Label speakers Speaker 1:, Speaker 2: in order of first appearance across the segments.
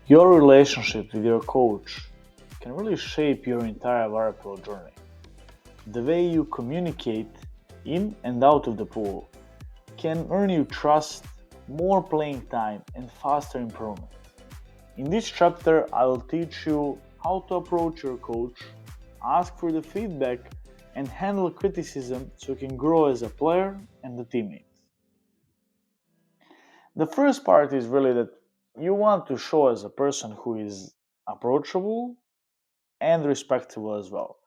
Speaker 1: Your relationship with your coach can really shape your entire volleyball journey. The way you communicate in and out of the pool can earn you trust, more playing time, and faster improvement. In this chapter, I will teach you how to approach your coach, ask for the feedback, and handle criticism so you can grow as a player and a teammate. The first part is really that you want to show as a person who is approachable and respectable as well.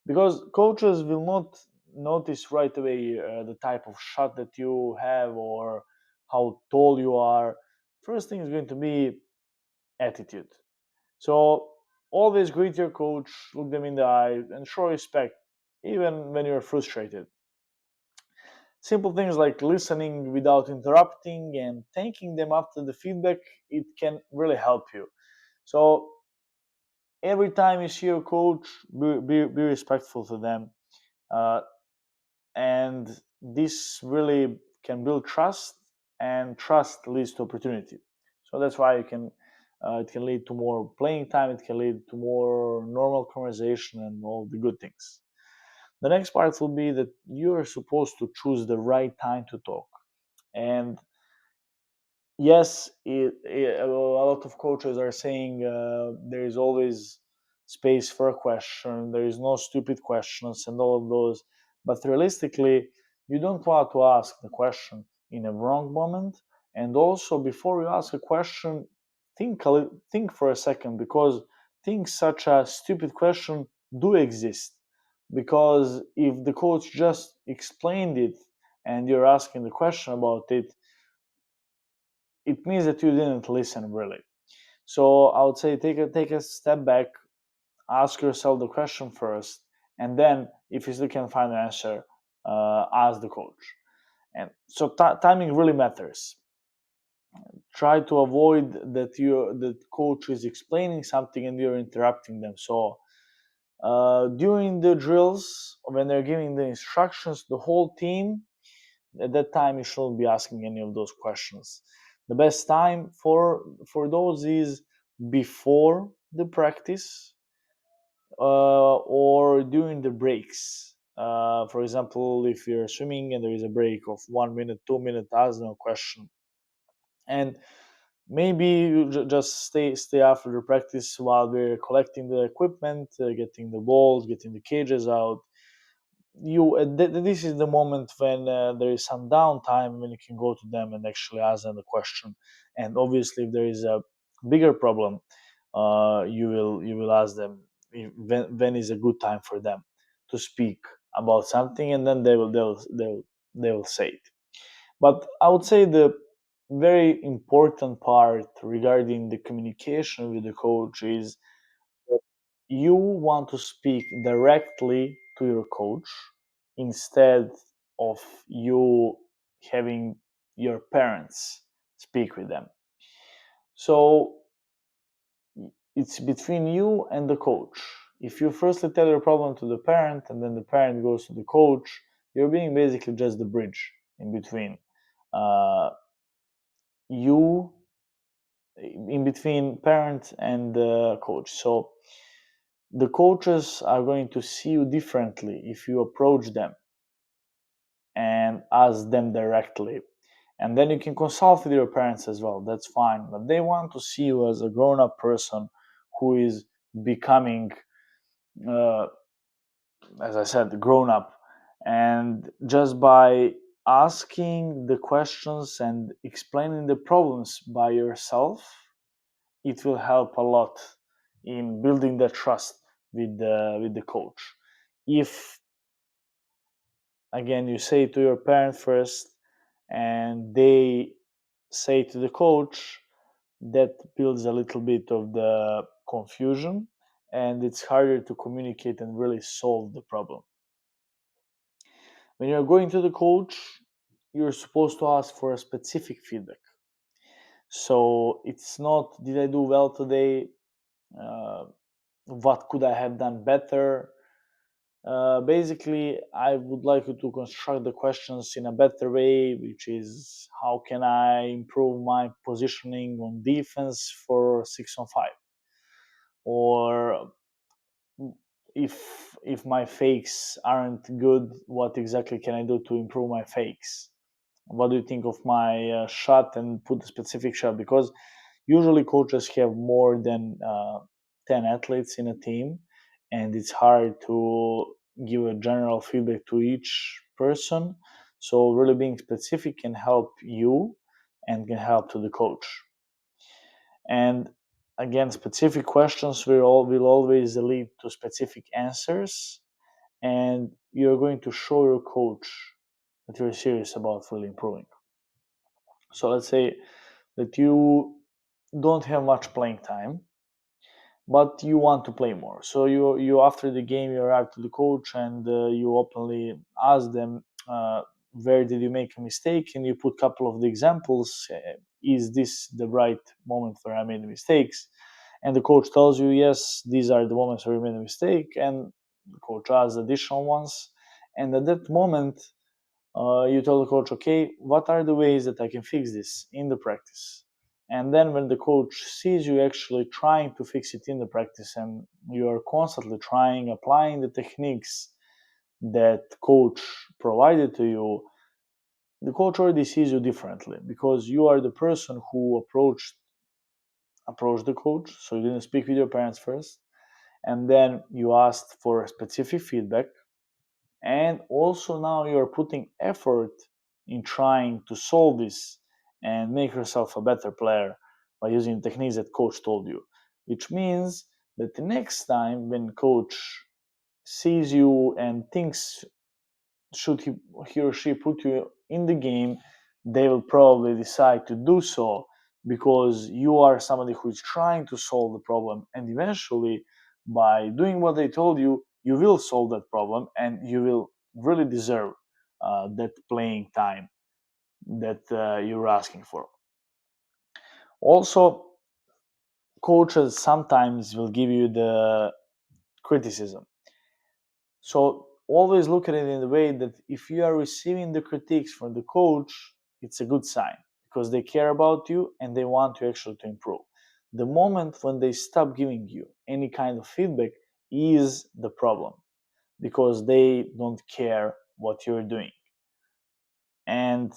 Speaker 1: Because coaches will not notice right away the type of shot that you have or how tall you are. First thing is going to be attitude. So always greet your coach, look them in the eye, and show respect, even when you're frustrated. Simple things like listening without interrupting and thanking them after the feedback, it can really help you. So every time you see your coach, be respectful to them. Uh, and this really can build trust, and trust leads to opportunity. So that's why it can lead to more playing time, it can lead to more normal conversation and all the good things. The next part will be that you're supposed to choose the right time to talk. And yes, a lot of coaches are saying there is always space for a question, there is no stupid questions and all of those. But realistically, you don't want to ask the question in a wrong moment. And also, before you ask a question, think for a second, because things such as stupid question do exist. Because if the coach just explained it and you're asking the question about it, it means that you didn't listen really. So I would say take a step back, ask yourself the question first, and then if you still can find an answer, ask the coach. And so timing really matters. Try to avoid that the coach is explaining something and you're interrupting them. So during the drills, when they're giving the instructions, the whole team, at that time you shouldn't be asking any of those questions. The best time for those is before the practice, or during the breaks. For example, if you're swimming and there is a break of 1 minute, 2 minutes, ask them a question. And maybe you just stay after the practice while we're collecting the equipment, getting the balls, getting the cages out. This is the moment when there is some downtime when you can go to them and actually ask them the question. And obviously, if there is a bigger problem, you will ask them when is a good time for them to speak about something, and then they will say it. But I would say the very important part regarding the communication with the coach is that you want to speak directly to your coach instead of you having your parents speak with them. So it's between you and the coach. If you firstly tell your problem to the parent and then the parent goes to the coach, you're being basically just the bridge in between. Uh, you in between parent and the coach. So the coaches are going to see you differently if you approach them and ask them directly. And then you can consult with your parents as well. That's fine. But they want to see you as a grown up person who is becoming, uh, as I said, grown up. And just by asking the questions and explaining the problems by yourself, it will help a lot in building the trust with the coach. If again you say to your parent first and they say to the coach, that builds a little bit of the confusion and it's harder to communicate and really solve the problem. When you're going to the coach, you're supposed to ask for a specific feedback. So it's not, did I do well today? uh, what could I have done better? Basically, I would like you to construct the questions in a better way, which is how can I improve my positioning on defense for 6-on-5, or if my fakes aren't good, what exactly can I do to improve my fakes? What do you think of my shot, and put a specific shot, because usually coaches have more than 10 athletes in a team, and it's hard to give a general feedback to each person. So really being specific can help you and can help to the coach. And again, specific questions will always lead to specific answers, and you're going to show your coach that you're serious about really improving. So let's say that you don't have much playing time, but you want to play more. So you after the game you arrive to the coach, and you openly ask them, where did you make a mistake, and you put a couple of the examples. Is this the right moment where I made the mistakes? And the coach tells you, yes, these are the moments where you made a mistake, and the coach asks additional ones. And at that moment, you tell the coach, okay, what are the ways that I can fix this in the practice? And then when the coach sees you actually trying to fix it in the practice, and you are constantly trying, applying the techniques that coach provided to you, the coach already sees you differently, because you are the person who approached the coach. So you didn't speak with your parents first, and then you asked for specific feedback, and also now you're putting effort in trying to solve this and make yourself a better player by using techniques that coach told you, which means that the next time when coach sees you and thinks should he or she put you in the game, they will probably decide to do so, because you are somebody who is trying to solve the problem, and eventually by doing what they told you, you will solve that problem, and you will really deserve that playing time that you're asking for. Also, coaches sometimes will give you the criticism. So always look at it in the way that if you are receiving the critiques from the coach, it's a good sign, because they care about you and they want you actually to improve. The moment when they stop giving you any kind of feedback is the problem, because they don't care what you're doing. And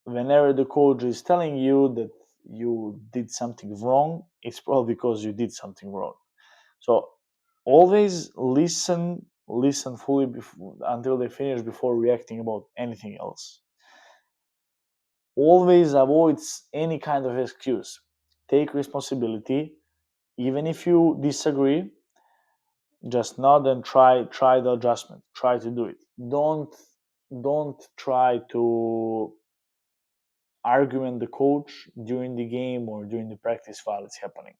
Speaker 1: whenever the coach is telling you that you did something wrong, it's probably because you did something wrong. So always listen fully until they finish before reacting about anything else. Always avoid any kind of excuse. Take responsibility. Even if you disagree, just nod and try the adjustment. Try to do it. Don't try to argument the coach during the game or during the practice while it's happening.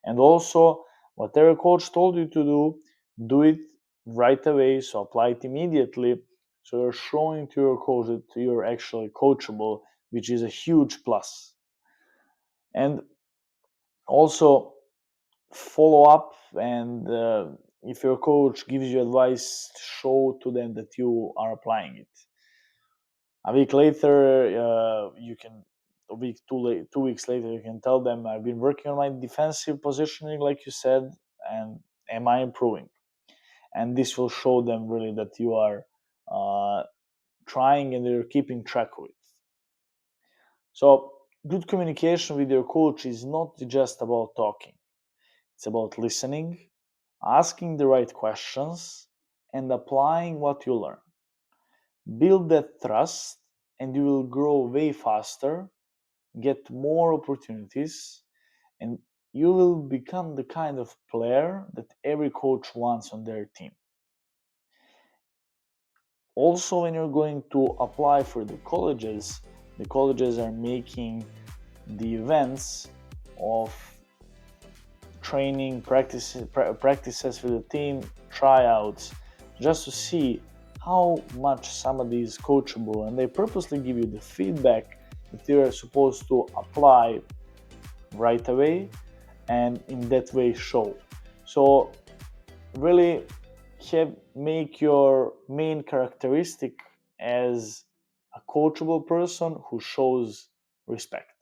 Speaker 1: And also, whatever coach told you to do it right away. So apply it immediately. So you're showing to your coach that you're actually coachable, which is a huge plus. And also follow up, and if your coach gives you advice, show to them that you are applying it. A week later, you can a week 2 weeks later, you can tell them, I've been working on my defensive positioning, like you said, and am I improving? And this will show them really that you are trying and you're keeping track of it. So good communication with your coach is not just about talking. It's about listening, asking the right questions, and applying what you learn. Build that trust, and you will grow way faster, get more opportunities, and you will become the kind of player that every coach wants on their team. Also, when you're going to apply for the colleges are making the events of training practices for the team, tryouts, just to see how much somebody is coachable, and they purposely give you the feedback that you are supposed to apply right away, and in that way show. So really make your main characteristic as a coachable person who shows respect.